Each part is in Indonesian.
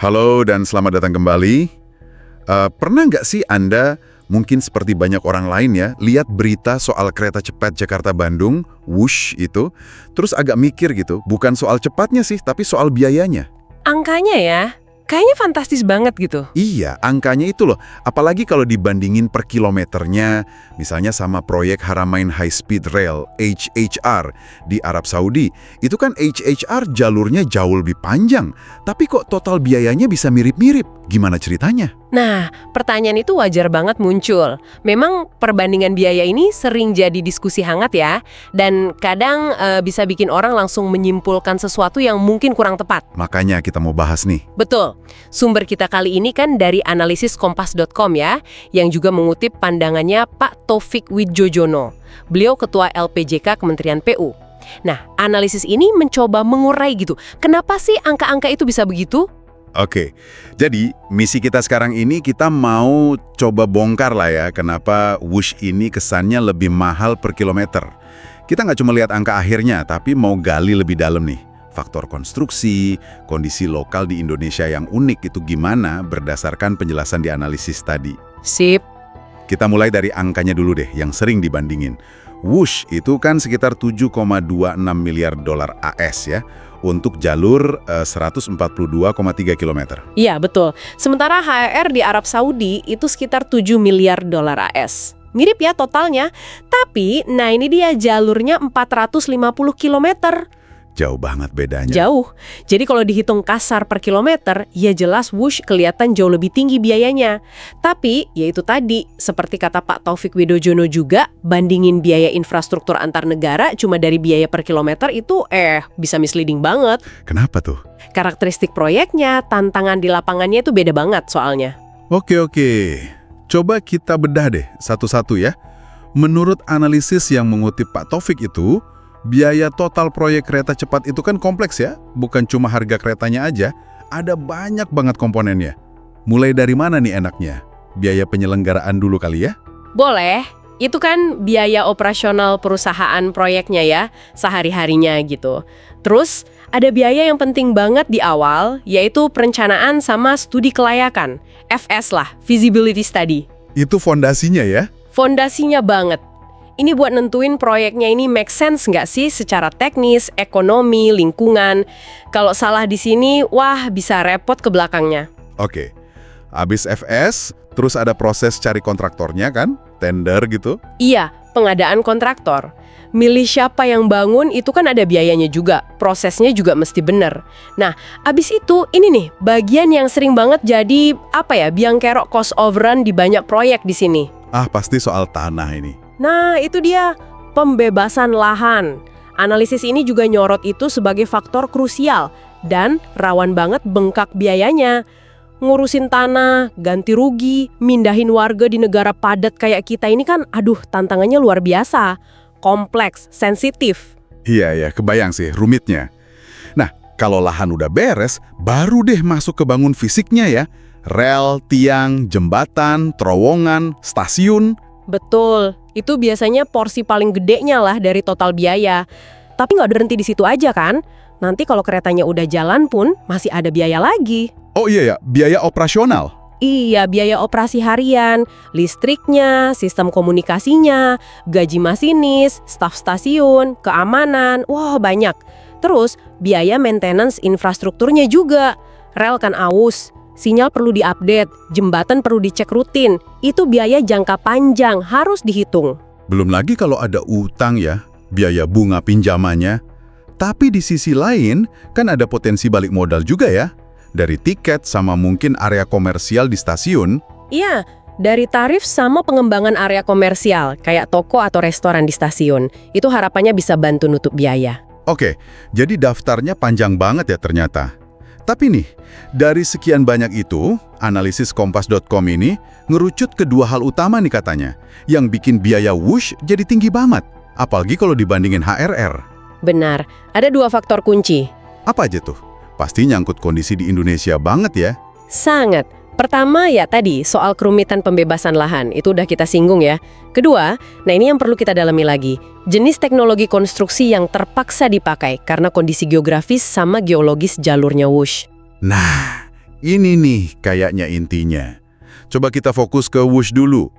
Halo dan selamat datang kembali. Pernah nggak sih Anda, mungkin seperti banyak orang lain ya, lihat berita soal kereta cepat Jakarta-Bandung, Wush itu, terus agak mikir gitu, bukan soal cepatnya sih, tapi soal biayanya. Angkanya ya, kayaknya fantastis banget gitu. Iya, angkanya itu loh. Apalagi kalau dibandingin per kilometernya, misalnya sama proyek Haramain High Speed Rail, HHR, di Arab Saudi. Itu kan HHR jalurnya jauh lebih panjang, tapi kok total biayanya bisa mirip-mirip. Gimana ceritanya? Nah, pertanyaan itu wajar banget muncul. Memang perbandingan biaya ini sering jadi diskusi hangat ya, dan kadang bisa bikin orang langsung menyimpulkan sesuatu yang mungkin kurang tepat. Makanya kita mau bahas nih. Betul. Sumber kita kali ini kan dari analisiskompas.com ya, yang juga mengutip pandangannya Pak Taufik Widjojono. Beliau Ketua LPJK Kementerian PU. Nah, analisis ini mencoba mengurai gitu. Kenapa sih angka-angka itu bisa begitu? Oke, jadi misi kita sekarang ini kita mau coba bongkar lah ya kenapa Wush ini kesannya lebih mahal per kilometer. Kita nggak cuma lihat angka akhirnya, tapi mau gali lebih dalam nih. Faktor konstruksi, kondisi lokal di Indonesia yang unik itu gimana berdasarkan penjelasan di analisis tadi. Sip. Kita mulai dari angkanya dulu deh, yang sering dibandingin. Wush itu kan sekitar 7,26 miliar dolar AS ya, untuk jalur 142,3 km. Iya, betul. Sementara HRR di Arab Saudi itu sekitar 7 miliar dolar AS. Mirip ya totalnya, tapi nah ini dia jalurnya 450 km. Jauh banget bedanya. Jauh. Jadi kalau dihitung kasar per kilometer, ya jelas Wush kelihatan jauh lebih tinggi biayanya. Tapi, ya itu tadi, seperti kata Pak Taufik Widjojono juga, bandingin biaya infrastruktur antar negara cuma dari biaya per kilometer itu bisa misleading banget. Kenapa tuh? Karakteristik proyeknya, tantangan di lapangannya itu beda banget soalnya. Oke. Coba kita bedah deh satu-satu ya. Menurut analisis yang mengutip Pak Taufik itu, biaya total proyek kereta cepat itu kan kompleks ya, bukan cuma harga keretanya aja, ada banyak banget komponennya. Mulai dari mana nih enaknya? Biaya penyelenggaraan dulu kali ya? Boleh, itu kan biaya operasional perusahaan proyeknya ya, sehari-harinya gitu. Terus, ada biaya yang penting banget di awal, yaitu perencanaan sama studi kelayakan. FS lah, Feasibility Study. Itu fondasinya ya? Fondasinya banget. Ini buat nentuin proyeknya ini make sense nggak sih secara teknis, ekonomi, lingkungan. Kalau salah di sini, wah bisa repot ke belakangnya. Oke, habis FS, terus ada proses cari kontraktornya kan? Tender gitu? Iya, pengadaan kontraktor. Milih siapa yang bangun itu kan ada biayanya juga, prosesnya juga mesti bener. Nah, abis itu ini nih, bagian yang sering banget jadi biang kerok cost overrun di banyak proyek di sini. Ah, pasti soal tanah ini. Nah, itu dia, pembebasan lahan. Analisis ini juga nyorot itu sebagai faktor krusial dan rawan banget bengkak biayanya. Ngurusin tanah, ganti rugi, mindahin warga di negara padat kayak kita ini kan, tantangannya luar biasa. Kompleks, sensitif. Iya, kebayang sih rumitnya. Nah, kalau lahan udah beres, baru deh masuk ke bangun fisiknya ya. Rel, tiang, jembatan, terowongan, stasiun. Betul, itu biasanya porsi paling gedenya lah dari total biaya. Tapi nggak berhenti di situ aja kan? Nanti kalau keretanya udah jalan pun masih ada biaya lagi. Oh iya ya, biaya operasional. Iya, biaya operasi harian, listriknya, sistem komunikasinya, gaji masinis, staf stasiun, keamanan, wah banyak. Terus, biaya maintenance infrastrukturnya juga. Rel kan aus, sinyal perlu diupdate, jembatan perlu dicek rutin. Itu biaya jangka panjang, harus dihitung. Belum lagi kalau ada utang ya, biaya bunga pinjamannya. Tapi di sisi lain, kan ada potensi balik modal juga ya. Dari tiket sama mungkin area komersial di stasiun. Iya, dari tarif sama pengembangan area komersial, kayak toko atau restoran di stasiun. Itu harapannya bisa bantu nutup biaya. Oke, jadi daftarnya panjang banget ya ternyata. Tapi nih, dari sekian banyak itu, analisis kompas.com ini ngerucut ke dua hal utama nih katanya, yang bikin biaya Wush jadi tinggi banget, apalagi kalau dibandingin HRR. Benar, ada dua faktor kunci. Apa aja tuh? Pasti nyangkut kondisi di Indonesia banget ya. Sangat. Pertama ya tadi, soal kerumitan pembebasan lahan, itu udah kita singgung ya. Kedua, nah ini yang perlu kita dalami lagi, jenis teknologi konstruksi yang terpaksa dipakai karena kondisi geografis sama geologis jalurnya Wush. Nah, Ini nih kayaknya intinya. Coba kita fokus ke Wush dulu.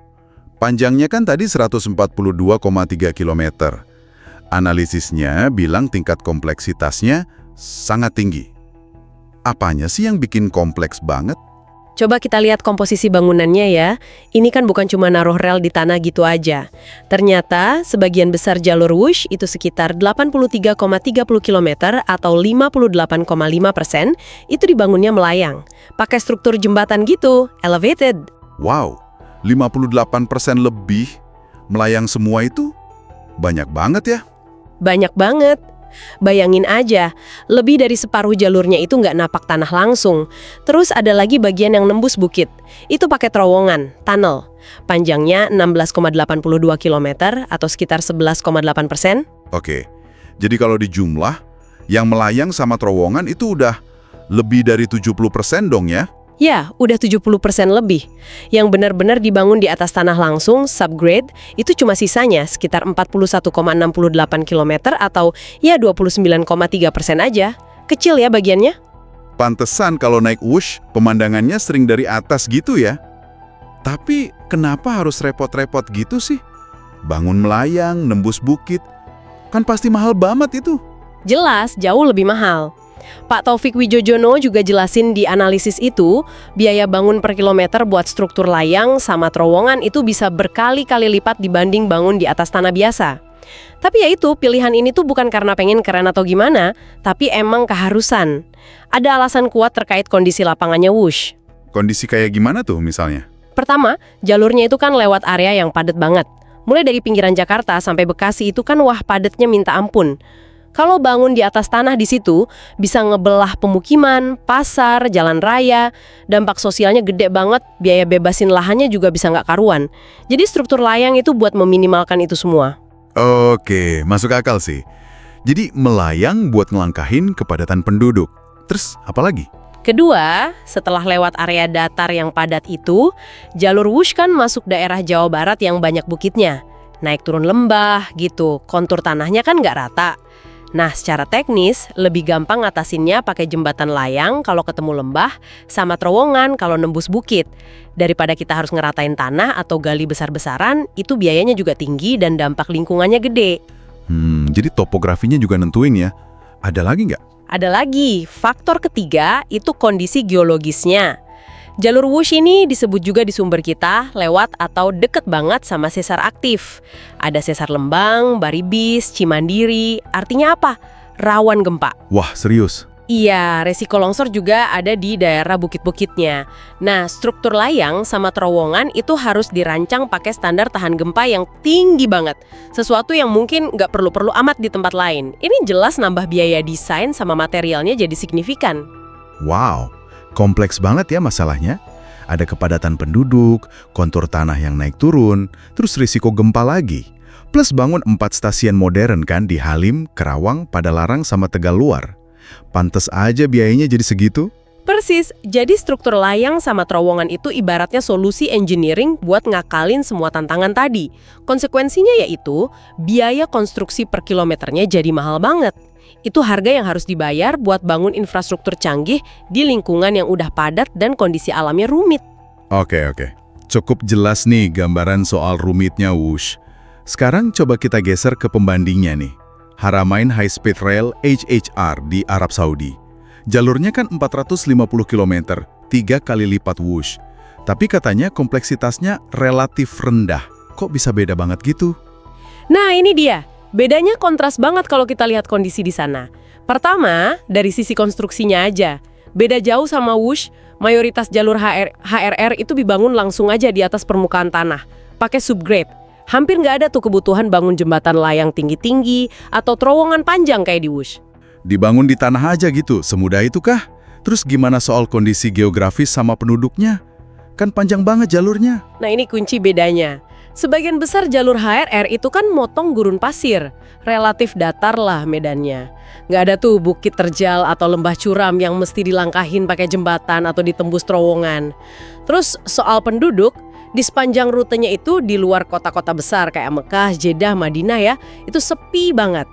Panjangnya kan tadi 142,3 km. Analisisnya bilang tingkat kompleksitasnya sangat tinggi. Apanya sih yang bikin kompleks banget? Coba kita lihat komposisi bangunannya ya. Ini kan bukan cuma naruh rel di tanah gitu aja. Ternyata sebagian besar jalur Wush itu sekitar 83,30 km atau 58,5% itu dibangunnya melayang. Pakai struktur jembatan gitu, elevated. Wow, 58% lebih melayang semua itu? Banyak banget ya. Banyak banget. Bayangin aja, lebih dari separuh jalurnya itu nggak napak tanah langsung. Terus ada lagi bagian yang nembus bukit. Itu pakai terowongan, tunnel. Panjangnya 16,82 km atau sekitar 11,8%. Oke, jadi kalau dijumlah, yang melayang sama terowongan itu udah lebih dari 70% dong ya? Ya, udah 70% lebih. Yang benar-benar dibangun di atas tanah langsung, subgrade, itu cuma sisanya sekitar 41,68 km atau ya 29,3% aja. Kecil ya bagiannya? Pantesan kalau naik Wush, pemandangannya sering dari atas gitu ya. Tapi kenapa harus repot-repot gitu sih? Bangun melayang, nembus bukit, kan pasti mahal banget itu. Jelas, jauh lebih mahal. Pak Taufik Wijojono juga jelasin di analisis itu, biaya bangun per kilometer buat struktur layang sama terowongan itu bisa berkali-kali lipat dibanding bangun di atas tanah biasa. Tapi ya itu, pilihan ini tuh bukan karena pengen keren atau gimana, tapi emang keharusan. Ada alasan kuat terkait kondisi lapangannya Wush. Kondisi kayak gimana tuh misalnya? Pertama, jalurnya itu kan lewat area yang padat banget. Mulai dari pinggiran Jakarta sampai Bekasi itu kan wah padatnya minta ampun. Kalau bangun di atas tanah di situ, bisa ngebelah pemukiman, pasar, jalan raya, dampak sosialnya gede banget, biaya bebasin lahannya juga bisa nggak karuan. Jadi struktur layang itu buat meminimalkan itu semua. Oke, masuk akal sih. Jadi melayang buat ngelangkahin kepadatan penduduk. Terus apa lagi? Kedua, setelah lewat area datar yang padat itu, jalur Wush kan masuk daerah Jawa Barat yang banyak bukitnya. Naik turun lembah gitu, kontur tanahnya kan nggak rata. Nah, secara teknis, lebih gampang ngatasinnya pakai jembatan layang kalau ketemu lembah, sama terowongan kalau nembus bukit. Daripada kita harus ngeratain tanah atau gali besar-besaran, itu biayanya juga tinggi dan dampak lingkungannya gede. Jadi topografinya juga nentuin ya. Ada lagi nggak? Ada lagi, faktor ketiga itu kondisi geologisnya. Jalur Wush ini disebut juga di sumber kita lewat atau deket banget sama sesar aktif. Ada sesar Lembang, Baribis, Cimandiri, artinya apa? Rawan gempa. Wah, serius? Iya, resiko longsor juga ada di daerah bukit-bukitnya. Nah, struktur layang sama terowongan itu harus dirancang pakai standar tahan gempa yang tinggi banget. Sesuatu yang mungkin nggak perlu-perlu amat di tempat lain. Ini jelas nambah biaya desain sama materialnya jadi signifikan. Wow, kompleks banget ya masalahnya. Ada kepadatan penduduk, kontur tanah yang naik turun, terus risiko gempa lagi. Plus bangun 4 stasiun modern kan di Halim, Kerawang, Padalarang, sama Tegal Luar. Pantes aja biayanya jadi segitu. Persis, jadi struktur layang sama terowongan itu ibaratnya solusi engineering buat ngakalin semua tantangan tadi. Konsekuensinya yaitu, biaya konstruksi per kilometernya jadi mahal banget. Itu harga yang harus dibayar buat bangun infrastruktur canggih di lingkungan yang udah padat dan kondisi alamnya rumit. Oke. Cukup jelas nih gambaran soal rumitnya Wush. Sekarang coba kita geser ke pembandingnya nih. Haramain High Speed Rail HHR di Arab Saudi. Jalurnya kan 450 km, 3 kali lipat Wush. Tapi katanya kompleksitasnya relatif rendah. Kok bisa beda banget gitu? Nah ini dia, bedanya kontras banget kalau kita lihat kondisi di sana. Pertama, dari sisi konstruksinya aja. Beda jauh sama Wush, mayoritas jalur HRR itu dibangun langsung aja di atas permukaan tanah, pakai subgrade. Hampir nggak ada tuh kebutuhan bangun jembatan layang tinggi-tinggi atau terowongan panjang kayak di Wush. Dibangun di tanah aja gitu, semudah itu kah? Terus gimana soal kondisi geografis sama penduduknya? Kan panjang banget jalurnya. Nah ini kunci bedanya. Sebagian besar jalur HRR itu kan motong gurun pasir. Relatif datar lah medannya. Nggak ada tuh bukit terjal atau lembah curam yang mesti dilangkahin pakai jembatan atau ditembus terowongan. Terus soal penduduk, di sepanjang rutenya itu di luar kota-kota besar kayak Mekah, Jeddah, Madinah ya, itu sepi banget.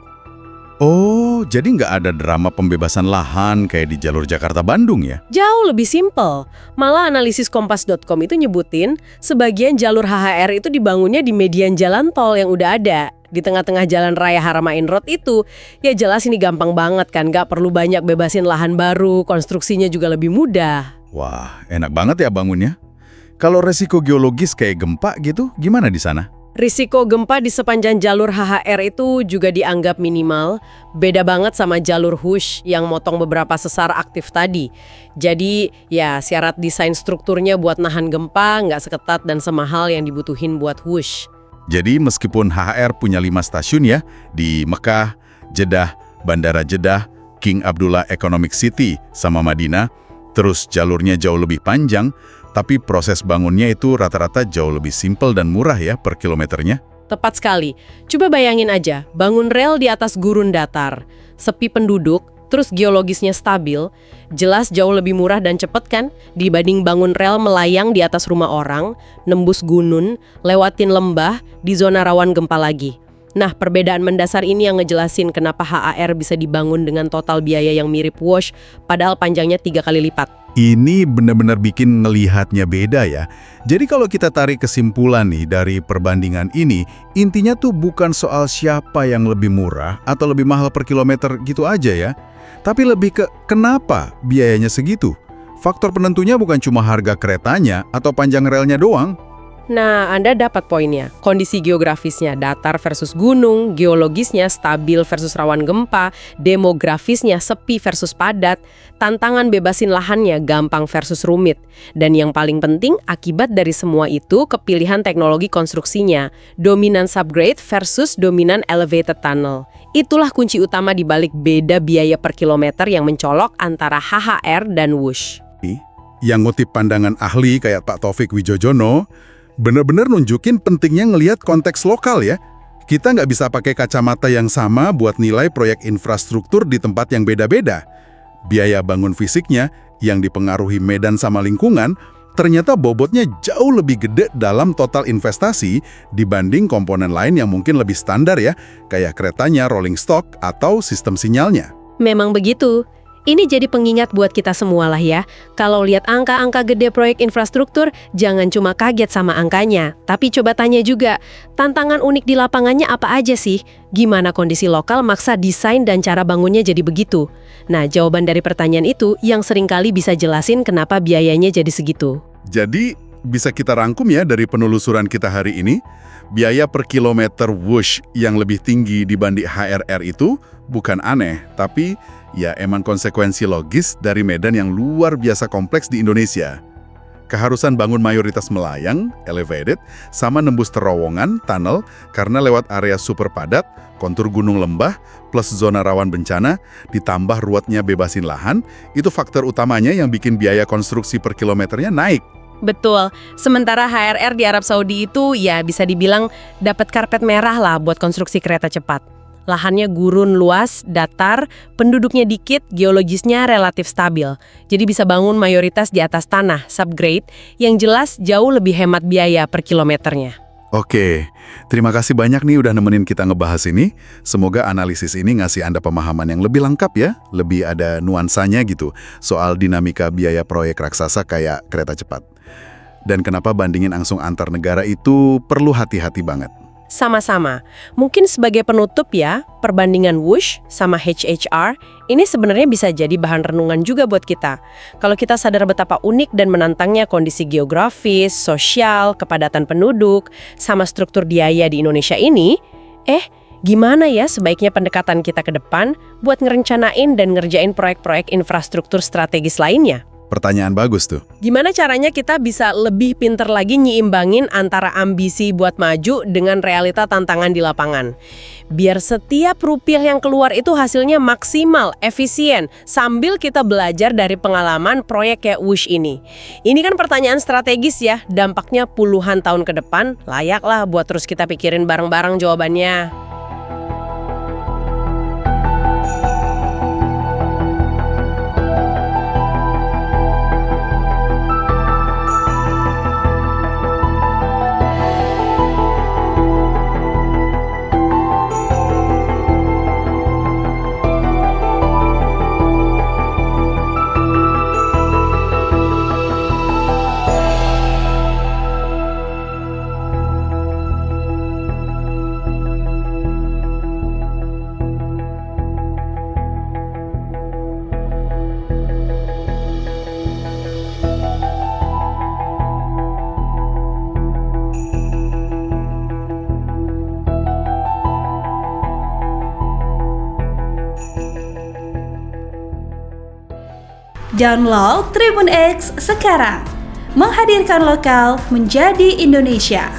Oh, Oh, jadi nggak ada drama pembebasan lahan kayak di jalur Jakarta-Bandung ya? Jauh lebih simpel. Malah analisis kompas.com itu nyebutin sebagian jalur HHR itu dibangunnya di median jalan tol yang udah ada. Di tengah-tengah jalan raya Haramain Road itu, ya jelas ini gampang banget kan, nggak perlu banyak bebasin lahan baru, konstruksinya juga lebih mudah. Wah, enak banget ya bangunnya. Kalau resiko geologis kayak gempa gitu, gimana di sana? Risiko gempa di sepanjang jalur HHR itu juga dianggap minimal, beda banget sama jalur WUSH yang motong beberapa sesar aktif tadi. Jadi ya syarat desain strukturnya buat nahan gempa nggak seketat dan semahal yang dibutuhin buat WUSH. Jadi meskipun HHR punya 5 stasiun ya, di Mekah, Jeddah, Bandara Jeddah, King Abdullah Economic City, sama Madinah, terus jalurnya jauh lebih panjang, tapi proses bangunnya itu rata-rata jauh lebih simpel dan murah ya per kilometernya. Tepat sekali. Coba bayangin aja, bangun rel di atas gurun datar, sepi penduduk, terus geologisnya stabil, jelas jauh lebih murah dan cepet kan dibanding bangun rel melayang di atas rumah orang, nembus gunung, lewatin lembah, di zona rawan gempa lagi. Nah, perbedaan mendasar ini yang ngejelasin kenapa HAR bisa dibangun dengan total biaya yang mirip WUSH, padahal panjangnya 3 kali lipat. Ini benar-benar bikin ngelihatnya beda ya. Jadi kalau kita tarik kesimpulan nih dari perbandingan ini, intinya tuh bukan soal siapa yang lebih murah atau lebih mahal per kilometer gitu aja ya. Tapi lebih ke kenapa biayanya segitu. Faktor penentunya bukan cuma harga keretanya atau panjang relnya doang. Nah, Anda dapat poinnya. Kondisi geografisnya datar versus gunung, geologisnya stabil versus rawan gempa, demografisnya sepi versus padat, tantangan bebasin lahannya gampang versus rumit. Dan yang paling penting, akibat dari semua itu kepilihan teknologi konstruksinya, dominan subgrade versus dominan elevated tunnel. Itulah kunci utama di balik beda biaya per kilometer yang mencolok antara HHR dan WUSH. Yang ngutip pandangan ahli kayak Pak Taufik Wijojono, benar-benar nunjukin pentingnya ngelihat konteks lokal ya. Kita nggak bisa pakai kacamata yang sama buat nilai proyek infrastruktur di tempat yang beda-beda. Biaya bangun fisiknya yang dipengaruhi medan sama lingkungan, ternyata bobotnya jauh lebih gede dalam total investasi dibanding komponen lain yang mungkin lebih standar ya, kayak keretanya, rolling stock, atau sistem sinyalnya. Memang begitu. Ini jadi pengingat buat kita semua lah ya. Kalau lihat angka-angka gede proyek infrastruktur, jangan cuma kaget sama angkanya. Tapi coba tanya juga, tantangan unik di lapangannya apa aja sih? Gimana kondisi lokal maksa desain dan cara bangunnya jadi begitu? Nah, jawaban dari pertanyaan itu yang seringkali bisa jelasin kenapa biayanya jadi segitu. Jadi, bisa kita rangkum ya dari penelusuran kita hari ini, biaya per kilometer WUSH yang lebih tinggi dibanding HRR itu bukan aneh, tapi ya emang konsekuensi logis dari medan yang luar biasa kompleks di Indonesia. Keharusan bangun mayoritas melayang, elevated, sama nembus terowongan, tunnel, karena lewat area super padat, kontur gunung lembah, plus zona rawan bencana, ditambah ruwetnya bebasin lahan, itu faktor utamanya yang bikin biaya konstruksi per kilometernya naik. Betul. Sementara HRR di Arab Saudi itu ya bisa dibilang dapat karpet merah lah buat konstruksi kereta cepat. Lahannya gurun luas, datar, penduduknya dikit, geologisnya relatif stabil. Jadi bisa bangun mayoritas di atas tanah, subgrade, yang jelas jauh lebih hemat biaya per kilometernya. Oke, terima kasih banyak nih udah nemenin kita ngebahas ini. Semoga analisis ini ngasih Anda pemahaman yang lebih lengkap ya, lebih ada nuansanya gitu, soal dinamika biaya proyek raksasa kayak kereta cepat. Dan kenapa bandingin langsung antar negara itu perlu hati-hati banget. Sama-sama. Mungkin sebagai penutup ya, perbandingan WUSH sama HHR ini sebenarnya bisa jadi bahan renungan juga buat kita. Kalau kita sadar betapa unik dan menantangnya kondisi geografis, sosial, kepadatan penduduk, sama struktur biaya di Indonesia ini, gimana ya sebaiknya pendekatan kita ke depan buat ngerencanain dan ngerjain proyek-proyek infrastruktur strategis lainnya? Pertanyaan bagus tuh. Gimana caranya kita bisa lebih pinter lagi nyiimbangin antara ambisi buat maju dengan realita tantangan di lapangan? Biar setiap rupiah yang keluar itu hasilnya maksimal, efisien, sambil kita belajar dari pengalaman proyek kayak WUSH ini. Ini kan pertanyaan strategis ya, dampaknya puluhan tahun ke depan, layaklah buat terus kita pikirin bareng-bareng jawabannya. Download Tribun X sekarang. Menghadirkan lokal menjadi Indonesia.